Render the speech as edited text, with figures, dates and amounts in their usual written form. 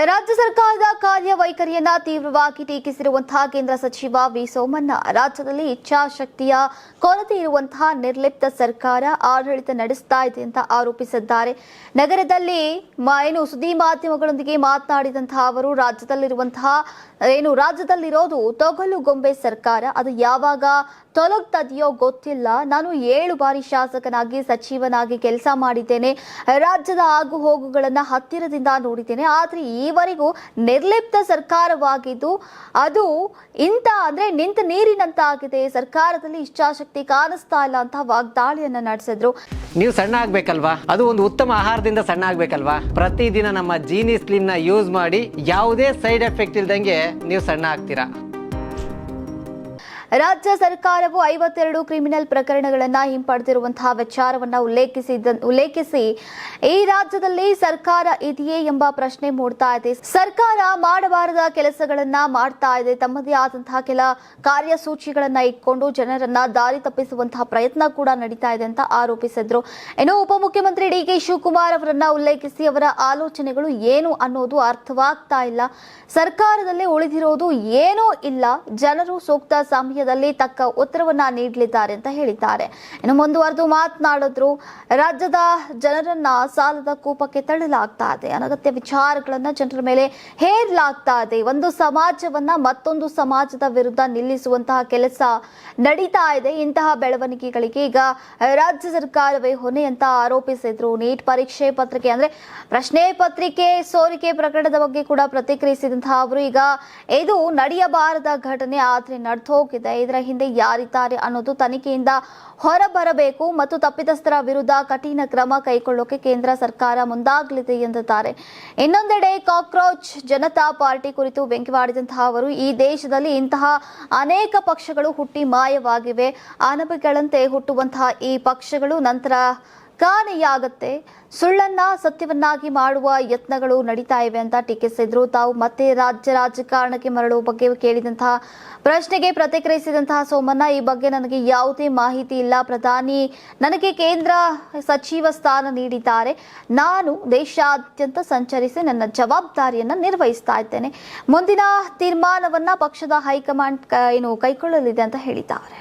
ರಾಜ್ಯ ಸರ್ಕಾರದ ಕಾರ್ಯವೈಖರಿಯನ್ನ ತೀವ್ರವಾಗಿ ಟೀಕಿಸಿರುವಂತಹ ಕೇಂದ್ರ ಸಚಿವ ವಿ ಸೋಮಣ್ಣ ರಾಜ್ಯದಲ್ಲಿ ಇಚ್ಛಾಶಕ್ತಿಯ ಕೊರತೆ ಇರುವಂತಹ ನಿರ್ಲಿಪ್ತ ಸರ್ಕಾರ ಆಡಳಿತ ನಡೆಸ್ತಾ ಇದೆ ಅಂತ ಆರೋಪಿಸಿದ್ದಾರೆ. ನಗರದಲ್ಲಿ ಸುದ್ದಿ ಮಾಧ್ಯಮಗಳೊಂದಿಗೆ ಮಾತನಾಡಿದಂತಹ ಅವರು ರಾಜ್ಯದಲ್ಲಿರೋದು ತೊಗಲುಗೊಂಬೆ ಸರ್ಕಾರ, ಅದು ಯಾವಾಗ ತೊಲಗ್ತದೆಯೋ ಗೊತ್ತಿಲ್ಲ. ನಾನು 7 ಬಾರಿ ಶಾಸಕನಾಗಿ ಸಚಿವನಾಗಿ ಕೆಲಸ ಮಾಡಿದ್ದೇನೆ. ರಾಜ್ಯದ ಆಗು ಹೋಗುಗಳನ್ನ ಹತ್ತಿರದಿಂದ ನೋಡಿದ್ದೇನೆ. ಆದ್ರೆ ಈವರೆಗೂ ನಿರ್ಲಿಪ್ತ ಸರ್ಕಾರವಾಗಿದ್ದು ಅದು ನಿಂತ ನೀರಿನಂತಾಗಿದೆ. ಸರ್ಕಾರದಲ್ಲಿ ಇಚ್ಛಾಶಕ್ತಿ ಕಾಣಿಸ್ತಾ ಇಲ್ಲ ಅಂತ ವಾಗ್ದಾಳಿಯನ್ನ ನಡೆಸಿದ್ರು. ನೀವು ಸಣ್ಣ ಆಗ್ಬೇಕಲ್ವಾ, ಅದು ಒಂದು ಉತ್ತಮ ಆಹಾರದಿಂದ ಸಣ್ಣ ಆಗ್ಬೇಕಲ್ವಾ. ಪ್ರತಿದಿನ ನಮ್ಮ ಜೀನಿ ಸ್ಲಿಮ್ ನ ಯೂಸ್ ಮಾಡಿ ಯಾವುದೇ ಸೈಡ್ ಎಫೆಕ್ಟ್ ಇಲ್ದಂಗೆ ನೀವು ಸಣ್ಣ ಆಗ್ತೀರಾ. ರಾಜ್ಯ ಸರ್ಕಾರವು 52 ಕ್ರಿಮಿನಲ್ ಪ್ರಕರಣಗಳನ್ನು ಹಿಂಪಡೆದಿರುವಂತಹ ವಿಚಾರವನ್ನ ಉಲ್ಲೇಖಿಸಿ ಈ ರಾಜ್ಯದಲ್ಲಿ ಸರ್ಕಾರ ಇದೆಯೇ ಎಂಬ ಪ್ರಶ್ನೆ ಮೂಡ್ತಾ ಇದೆ. ಸರ್ಕಾರ ಮಾಡಬಾರದ ಕೆಲಸಗಳನ್ನ ಮಾಡ್ತಾ ಇದೆ. ತಮ್ಮದೇ ಆದಂತಹ ಕೆಲ ಕಾರ್ಯಸೂಚಿಗಳನ್ನ ಇಟ್ಕೊಂಡು ಜನರನ್ನ ದಾರಿ ತಪ್ಪಿಸುವಂತಹ ಪ್ರಯತ್ನ ಕೂಡ ನಡೀತಾ ಇದೆ ಅಂತ ಆರೋಪಿಸಿದ್ರು. ಇನ್ನು ಉಪಮುಖ್ಯಮಂತ್ರಿ ಡಿ ಕೆ ಶಿವಕುಮಾರ್ ಅವರನ್ನ ಉಲ್ಲೇಖಿಸಿ ಅವರ ಆಲೋಚನೆಗಳು ಏನು ಅನ್ನೋದು ಅರ್ಥವಾಗ್ತಾ ಇಲ್ಲ. ಸರ್ಕಾರದಲ್ಲಿ ಉಳಿದಿರೋದು ಏನೂ ಇಲ್ಲ. ಜನರು ಸೂಕ್ತ ಸಮಯದಲ್ಲಿ ತಕ್ಕ ಉತ್ತರವನ್ನ ನೀಡಲಿದ್ದಾರೆ ಅಂತ ಹೇಳಿದ್ದಾರೆ. ಇನ್ನು ಮುಂದುವರೆದು ಮಾತನಾಡಿದ್ರು, ರಾಜ್ಯದ ಜನರನ್ನ ಸಾಲದ ಕೂಪಕ್ಕೆ ತಳ್ಳಲಾಗ್ತಾ ಇದೆ. ಅನಗತ್ಯ ವಿಚಾರಗಳನ್ನ ಜನರ ಮೇಲೆ ಹೇರಲಾಗ್ತಾ ಇದೆ. ಒಂದು ಸಮಾಜವನ್ನ ಮತ್ತೊಂದು ಸಮಾಜದ ವಿರುದ್ಧ ನಿಲ್ಲಿಸುವಂತಹ ಕೆಲಸ ನಡೀತಾ ಇದೆ. ಇಂತಹ ಬೆಳವಣಿಗೆಗಳಿಗೆ ಈಗ ರಾಜ್ಯ ಸರ್ಕಾರವೇ ಹೊಣೆ ಅಂತ ಆರೋಪಿಸಿದ್ರು. ನೀಟ್ ಪರೀಕ್ಷೆ ಪತ್ರಿಕೆ ಪ್ರಶ್ನೆ ಪತ್ರಿಕೆ ಸೋರಿಕೆ ಪ್ರಕರಣದ ಬಗ್ಗೆ ಕೂಡ ಪ್ರತಿಕ್ರಿಯಿಸಿದಂತಹ ಅವರು ಈಗ ಇದು ನಡೆಯಬಾರದ ಘಟನೆ, ಆದ್ರೆ ನಡೆದು ಹೋಗಿದೆ. ಇದರ ಹಿಂದೆ ಯಾರಿದ್ದಾರೆ ಅನ್ನೋದು ತನಿಖೆಯಿಂದ ಹೊರಬರಬೇಕು ಮತ್ತು ತಪ್ಪಿತಸ್ಥರ ವಿರುದ್ಧ ಕಠಿಣ ಕ್ರಮ ಕೈಗೊಳ್ಳೋಕೆ ಕೇಂದ್ರ ಸರ್ಕಾರ ಮುಂದಾಗಲಿದೆ ಎಂದಿದ್ದಾರೆ. ಇನ್ನೊಂದೆಡೆ ಕಾಕ್ರೋಚ್ ಜನತಾ ಪಾರ್ಟಿ ಕುರಿತು ವ್ಯಂಗ್ಯವಾಡಿದಂತಹ ಅವರು ಈ ದೇಶದಲ್ಲಿ ಇಂತಹ ಅನೇಕ ಪಕ್ಷಗಳು ಹುಟ್ಟಿ ಮಾಯವಾಗಿವೆ. ಅನಬಿಗಳಂತೆ ಹುಟ್ಟುವಂತಹ ಈ ಪಕ್ಷಗಳು ನಂತರ ಕಾಣೆಯಾಗತ್ತೆ. ಸುಳ್ಳನ್ನ ಸತ್ಯವನ್ನಾಗಿ ಮಾಡುವ ಯತ್ನಗಳು ನಡೀತಾ ಇವೆ ಅಂತ ಟೀಕಿಸಿದ್ರು. ತಾವು ಮತ್ತೆ ರಾಜಕಾರಣಕ್ಕೆ ಮರಳುವ ಬಗ್ಗೆ ಕೇಳಿದಂತಹ ಪ್ರಶ್ನೆಗೆ ಪ್ರತಿಕ್ರಿಯಿಸಿದಂತಹ ಸೋಮಣ್ಣ, ಈ ಬಗ್ಗೆ ನನಗೆ ಯಾವುದೇ ಮಾಹಿತಿ ಇಲ್ಲ. ಪ್ರಧಾನಿ ನನಗೆ ಕೇಂದ್ರ ಸಚಿವ ಸ್ಥಾನ ನೀಡಿದ್ದಾರೆ. ನಾನು ದೇಶಾದ್ಯಂತ ಸಂಚರಿಸಿ ನನ್ನ ಜವಾಬ್ದಾರಿಯನ್ನ ನಿರ್ವಹಿಸ್ತಾ ಇದ್ದೇನೆ. ಮುಂದಿನ ತೀರ್ಮಾನವನ್ನ ಪಕ್ಷದ ಹೈಕಮಾಂಡ್ ಕೈಗೊಳ್ಳಲಿದೆ ಅಂತ ಹೇಳಿದ್ದಾರೆ.